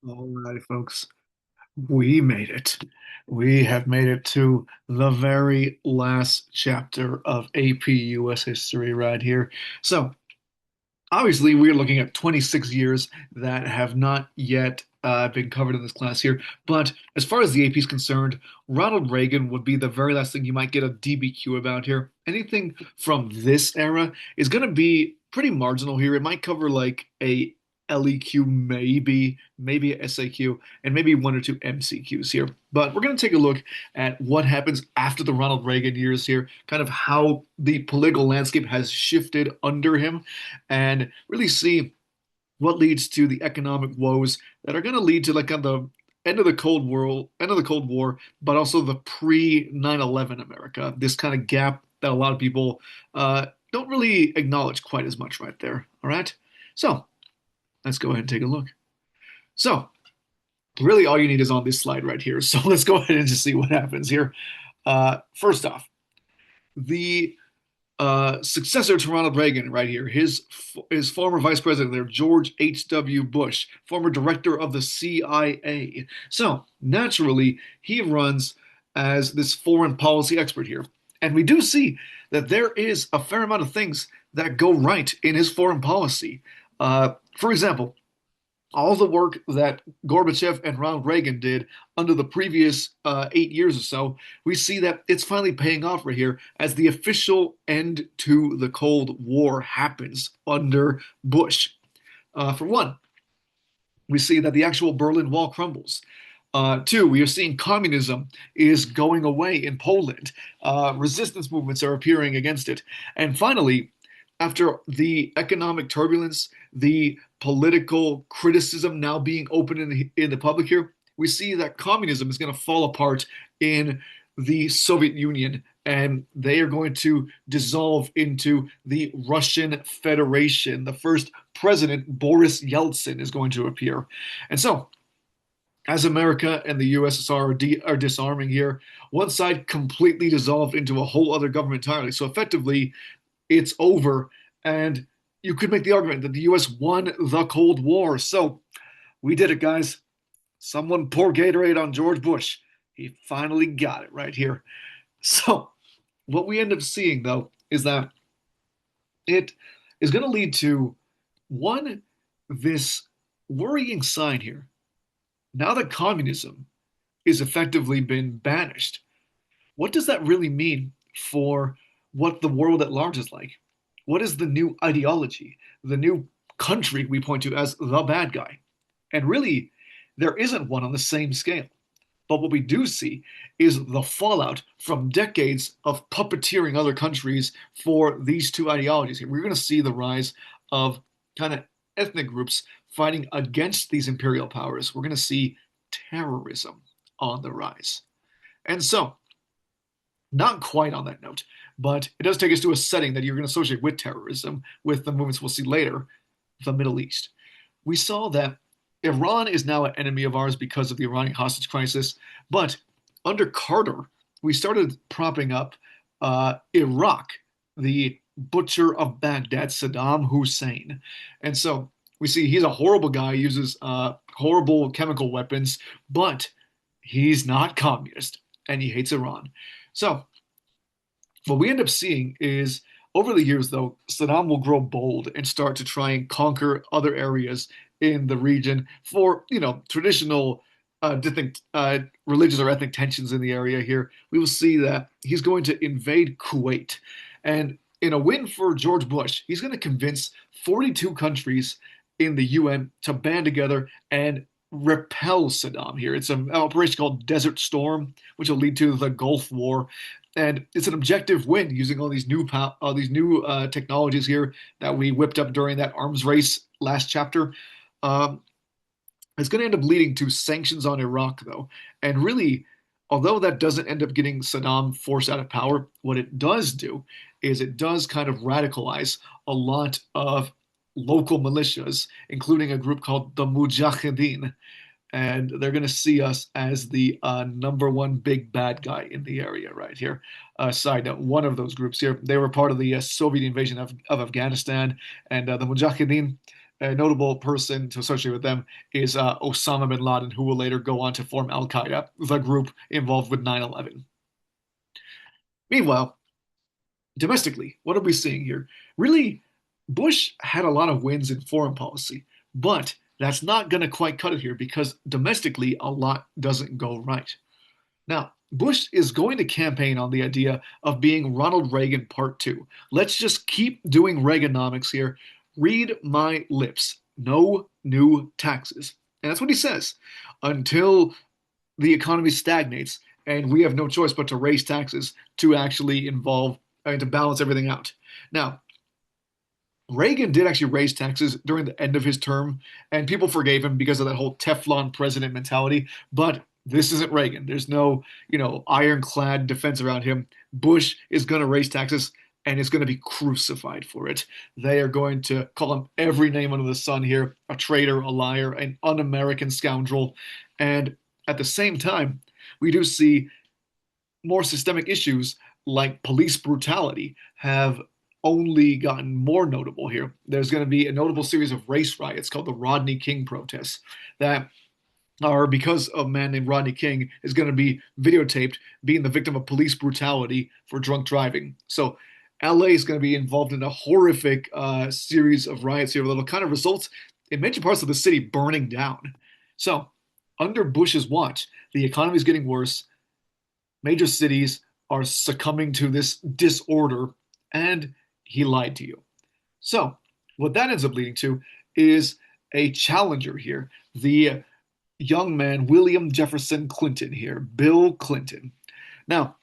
All right, folks, we made it. We have made it to the very last chapter of AP US history right here. So, obviously, we're looking at 26 years that have not yet been covered in this class here. But as far as the AP is concerned, Ronald Reagan would be the very last thing you might get a DBQ about here. Anything from this era is going to be pretty marginal here. It might cover like a LEQ, maybe a SAQ, and maybe one or two MCQs here. But we're going to take a look at what happens after the Ronald Reagan years here, kind of how the political landscape has shifted under him, and really see what leads to the economic woes that are going to lead to like on the end of the Cold War, but also the pre 9/11 America. This kind of gap that a lot of people don't really acknowledge quite as much right there. All right, so let's go ahead and take a look. So really, all you need is on this slide right here. So let's go ahead and just see what happens here. First off, the successor to Ronald Reagan right here, his former vice president there, George H.W. Bush, former director of the CIA. So naturally, he runs as this foreign policy expert here. And we do see that there is a fair amount of things that go right in his foreign policy. For example, all the work that Gorbachev and Ronald Reagan did under the previous 8 years or so, we see that it's finally paying off right here as the official end to the Cold War happens under Bush. For one, we see that the actual Berlin Wall crumbles. Two, we are seeing communism is going away in Poland. Resistance movements are appearing against it. And finally, after the economic turbulence, the political criticism now being open in the public here, we see that communism is going to fall apart in the Soviet Union, and they are going to dissolve into the Russian Federation. The first president, Boris Yeltsin, is going to appear. And so, as America and the USSR are disarming here, one side completely dissolved into a whole other government entirely. So effectively, it's over. And you could make the argument that the US won the Cold War. So we did it, guys. Someone pour Gatorade on George Bush. He finally got it right here. So what we end up seeing, though, is that it is going to lead to one, this worrying sign here. Now that communism is effectively been banished, what does that really mean for what the world at large is like? What is the new ideology, the new country we point to as the bad guy? And really, there isn't one on the same scale. But what we do see is the fallout from decades of puppeteering other countries for these two ideologies. We're going to see the rise of kind of ethnic groups fighting against these imperial powers. We're going to see terrorism on the rise. And so, not quite on that note, but it does take us to a setting that you're going to associate with terrorism, with the movements we'll see later, the Middle East. We saw that Iran is now an enemy of ours because of the Iranian hostage crisis, but under Carter, we started propping up Iraq, the butcher of Baghdad, Saddam Hussein. And so we see he's a horrible guy, uses horrible chemical weapons, but he's not communist and he hates Iran. So what we end up seeing is over the years, though, Saddam will grow bold and start to try and conquer other areas in the region for, traditional different religious or ethnic tensions in the area here. We will see that he's going to invade Kuwait. And in a win for George Bush, he's going to convince 42 countries in the UN to band together and repel Saddam here. It's an operation called Desert Storm, which will lead to the Gulf War, and it's an objective win using all these new technologies here that we whipped up during that arms race last chapter. Um, it's going to end up leading to sanctions on Iraq, though, and really, although that doesn't end up getting Saddam forced out of power, what it does do is it does kind of radicalize a lot of local militias, including a group called the Mujahideen, and they're going to see us as the number one big bad guy in the area right here. Side note, one of those groups here, they were part of the Soviet invasion of Afghanistan, and the Mujahideen, A notable person to associate with them is Osama bin Laden, who will later go on to form Al Qaeda, the group involved with 9/11. Meanwhile, domestically, what are we seeing here? Really, Bush had a lot of wins in foreign policy, but that's not going to quite cut it here because domestically, a lot doesn't go right. Now, Bush is going to campaign on the idea of being Ronald Reagan Part 2. Let's just keep doing Reaganomics here. Read my lips. No new taxes. And that's what he says until the economy stagnates and we have no choice but to raise taxes to actually involve and to balance everything out. Now, Reagan did actually raise taxes during the end of his term, and people forgave him because of that whole Teflon president mentality. But this isn't Reagan. There's no, ironclad defense around him. Bush is going to raise taxes and is going to be crucified for it. They are going to call him every name under the sun here, a traitor, a liar, an un-American scoundrel. And at the same time, we do see more systemic issues like police brutality have only gotten more notable here. There's going to be a notable series of race riots called the Rodney King protests that are because a man named Rodney King is going to be videotaped being the victim of police brutality for drunk driving. So LA is going to be involved in a horrific series of riots here that'll kind of result in major parts of the city burning down. So under Bush's watch, the economy is getting worse. Major cities are succumbing to this disorder, and he lied to you. So, what that ends up leading to is a challenger here, the young man, William Jefferson Clinton here, Bill Clinton. Now,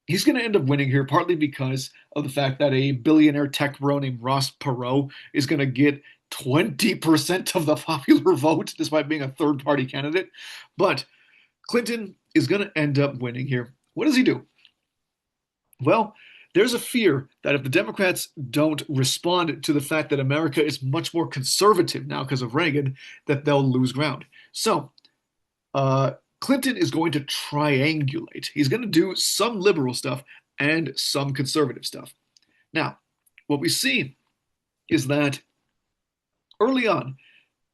he's going to end up winning here partly because of the fact that a billionaire tech bro named Ross Perot is going to get 20% of the popular vote despite being a third party candidate. But Clinton is going to end up winning here. What does he do? Well, there's a fear that if the Democrats don't respond to the fact that America is much more conservative now because of Reagan, that they'll lose ground. So, Clinton is going to triangulate. He's going to do some liberal stuff and some conservative stuff. Now, what we see is that early on,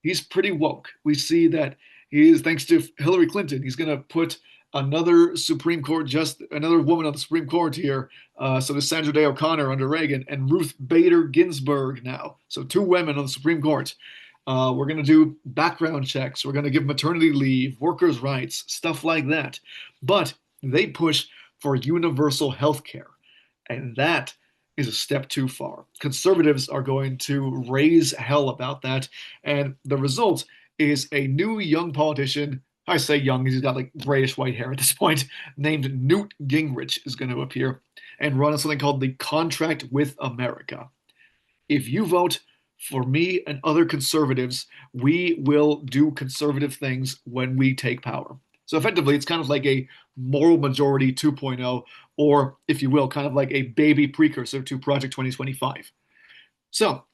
he's pretty woke. We see that he is, thanks to Hillary Clinton, he's going to put another Supreme Court another woman on the Supreme Court here. So there's Sandra Day O'Connor under Reagan and Ruth Bader Ginsburg now. So two women on the Supreme Court. We're going to do background checks. We're going to give maternity leave, workers' rights, stuff like that. But they push for universal health care. And that is a step too far. Conservatives are going to raise hell about that. And the result is a new young politician. I say young because he's got like grayish white hair at this point, named Newt Gingrich is going to appear and run on something called the Contract with America. If you vote for me and other conservatives, we will do conservative things when we take power. So effectively, it's kind of like a moral majority 2.0, or if you will, kind of like a baby precursor to Project 2025. So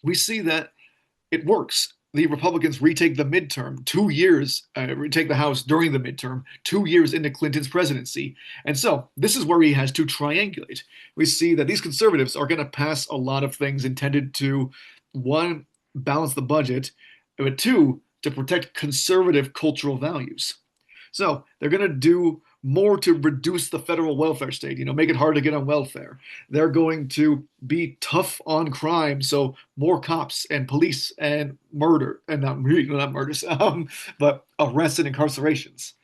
we see that it works. The Republicans retake the midterm 2 years, retake the House during the midterm, 2 years into Clinton's presidency. And so this is where he has to triangulate. We see that these conservatives are going to pass a lot of things intended to, one, balance the budget, but two, to protect conservative cultural values. So they're going to do more to reduce the federal welfare state, make it hard to get on welfare. They're going to be tough on crime, so more cops and police and murder, and not murders, but arrests and incarcerations.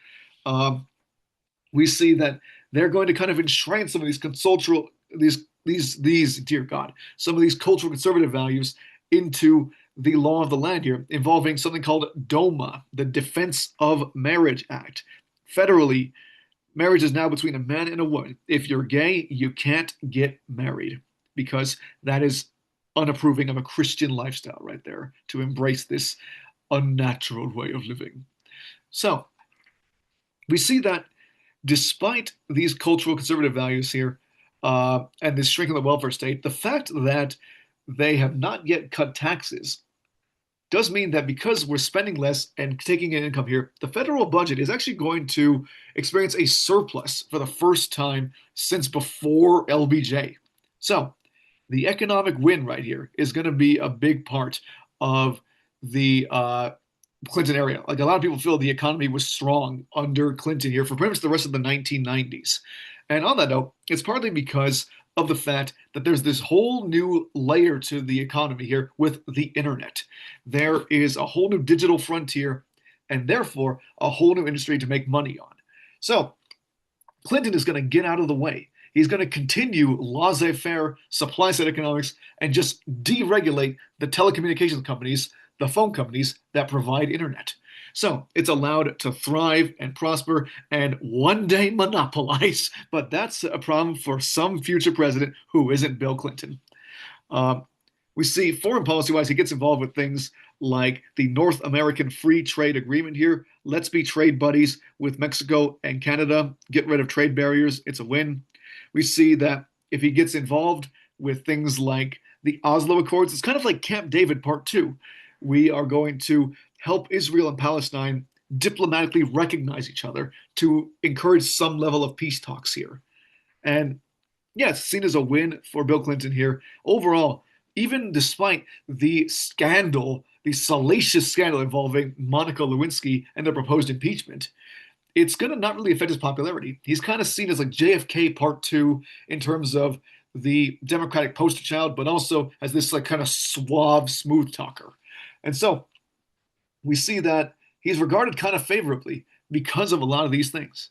We see that they're going to kind of enshrine some of these cultural, these dear God, some of these cultural conservative values into the law of the land here, involving something called DOMA, the Defense of Marriage Act. Federally, marriage is now between a man and a woman. If you're gay, you can't get married because that is unapproving of a Christian lifestyle right there, to embrace this unnatural way of living. So we see that despite these cultural conservative values here and this shrinking of the welfare state, the fact that they have not yet cut taxes does mean that because we're spending less and taking in income here, the federal budget is actually going to experience a surplus for the first time since before LBJ. So the economic win right here is going to be a big part of the Clinton area. Like a lot of people feel the economy was strong under Clinton here for pretty much the rest of the 1990s. And on that note, it's partly because of the fact that there's this whole new layer to the economy here with the internet. There is a whole new digital frontier and therefore a whole new industry to make money on. So Clinton is going to get out of the way. He's going to continue laissez faire supply side economics and just deregulate the telecommunications companies, the phone companies that provide internet. So it's allowed to thrive and prosper and one day monopolize. But that's a problem for some future president who isn't Bill Clinton. Uh, we see foreign policy wise, he gets involved with things like the North American Free Trade Agreement here. Let's be trade buddies with Mexico and Canada, get rid of trade barriers. It's a win. We see that if he gets involved with things like the Oslo Accords, it's kind of like Camp David Part 2. We are going to help Israel and Palestine diplomatically recognize each other to encourage some level of peace talks here. And yeah, it's seen as a win for Bill Clinton here. Overall, even despite the scandal, the salacious scandal involving Monica Lewinsky and the proposed impeachment, it's going to not really affect his popularity. He's kind of seen as like JFK Part 2 in terms of the Democratic poster child, but also as this like kind of suave, smooth talker. And so we see that he's regarded kind of favorably because of a lot of these things.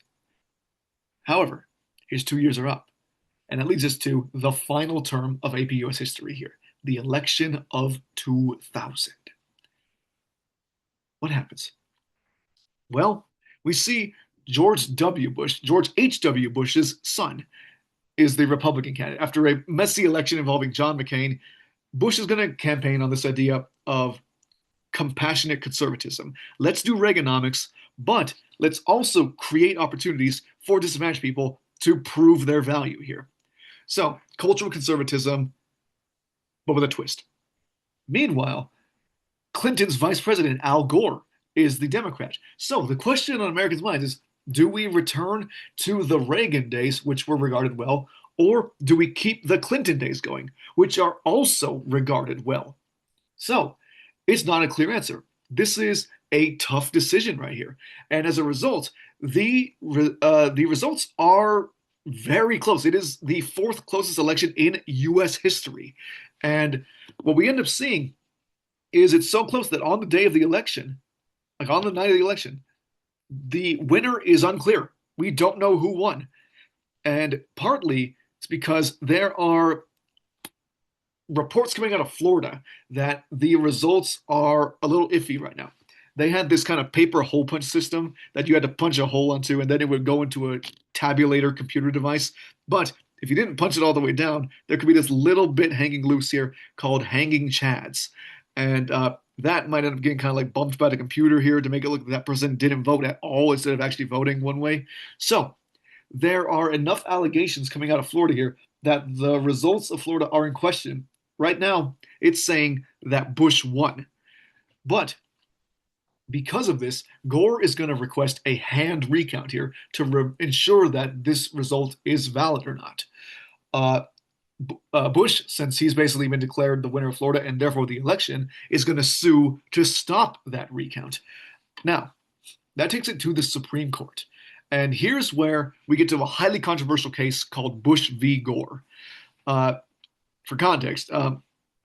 However, his 2 years are up. And that leads us to the final term of AP US history here, the election of 2000. What happens? Well, we see George W. Bush, George H.W. Bush's son, is the Republican candidate. After a messy election involving John McCain, Bush is going to campaign on this idea of compassionate conservatism. Let's do Reaganomics, but let's also create opportunities for disadvantaged people to prove their value here. So, cultural conservatism, but with a twist. Meanwhile, Clinton's vice president, Al Gore, is the Democrat. So, the question on Americans' minds is do we return to the Reagan days, which were regarded well, or do we keep the Clinton days going, which are also regarded well? So, it's not a clear answer. This is a tough decision right here. And as a result, the results are very close. It is the fourth closest election in U.S. history. And what we end up seeing is it's so close that on the day of the election, like on the night of the election, the winner is unclear. We don't know who won. And partly it's because there are reports coming out of Florida that the results are a little iffy right now. They had this kind of paper hole punch system that you had to punch a hole onto, and then it would go into a tabulator computer device. But if you didn't punch it all the way down, there could be this little bit hanging loose here called hanging chads. And that might end up getting kind of like bumped by the computer here to make it look like that person didn't vote at all instead of actually voting one way. So there are enough allegations coming out of Florida here that the results of Florida are in question. Right now, it's saying that Bush won. But because of this, Gore is going to request a hand recount here to ensure that this result is valid or not. Bush, since he's basically been declared the winner of Florida and therefore the election, is going to sue to stop that recount. Now, that takes it to the Supreme Court. And here's where we get to a highly controversial case called Bush v. Gore. For context,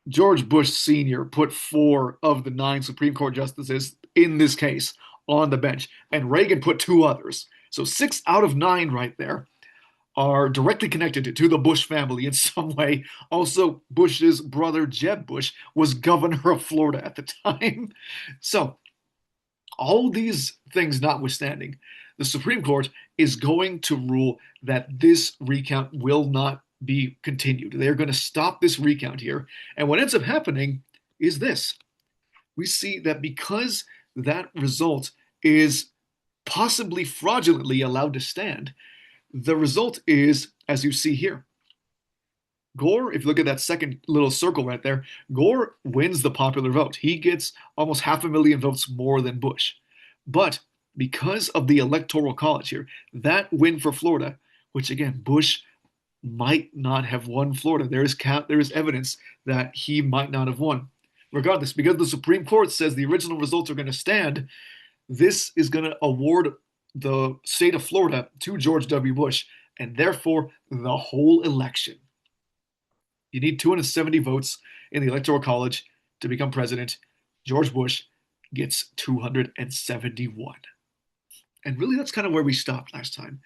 George Bush Sr. put 4 of the 9 Supreme Court justices in this case on the bench, and Reagan put 2 others. So 6 out of 9 right there are directly connected to the Bush family in some way. Also, Bush's brother Jeb Bush was governor of Florida at the time. So all these things notwithstanding, the Supreme Court is going to rule that this recount will not be continued. They're going to stop this recount here. And what ends up happening is this. We see that because that result is possibly fraudulently allowed to stand, the result is, as you see here, Gore, if you look at that second little circle right there, Gore wins the popular vote. He gets almost 500,000 votes more than Bush. But because of the Electoral College here, that win for Florida, which again, Bush might not have won Florida. There is evidence that he might not have won. regardless, because the Supreme Court says the original results are going to stand, this is going to award the state of Florida to George W. Bush, and therefore the whole election. You need 270 votes in the Electoral College to become president. George Bush gets 271. And really, that's kind of where we stopped last time.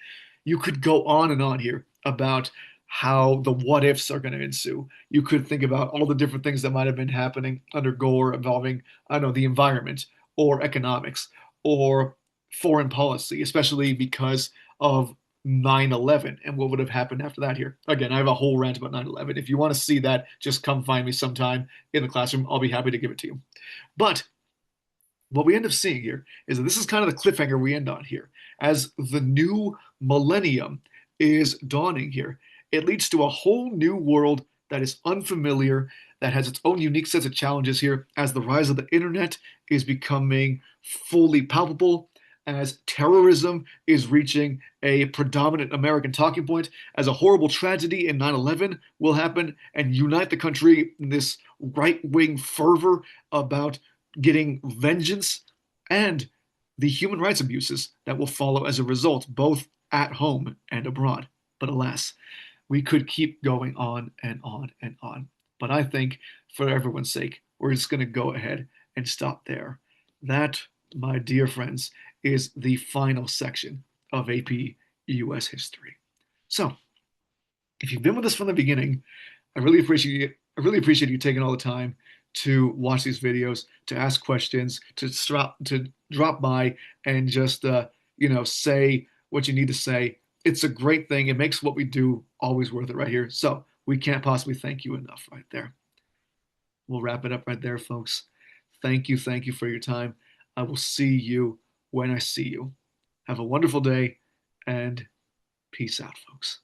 You could go on and on here about how the what ifs are going to ensue. You could think about all the different things that might have been happening under Gore involving, I don't know, the environment or economics or foreign policy, especially because of 9/11 and what would have happened after that here. Again, I have a whole rant about 9/11. If you want to see that, just come find me sometime in the classroom. I'll be happy to give it to you. But what we end up seeing here is that this is kind of the cliffhanger we end on here. As the new millennium is dawning here, it leads to a whole new world that is unfamiliar, that has its own unique sets of challenges here, as the rise of the internet is becoming fully palpable, as terrorism is reaching a predominant American talking point, as a horrible tragedy in 9/11 will happen and unite the country in this right wing fervor about getting vengeance, and the human rights abuses that will follow as a result, both at home and abroad. But alas, we could keep going on and on and on. But I think for everyone's sake, we're just going to go ahead and stop there. That, my dear friends, is the final section of AP US history. So, if you've been with us from the beginning, I really appreciate you taking all the time to watch these videos, to ask questions, to drop by and just say what you need to say. It's a great thing. It makes what we do always worth it right here. So we can't possibly thank you enough right there. We'll wrap it up right there, folks. Thank you for your time. I will see you when I see you. Have a wonderful day and peace out, folks.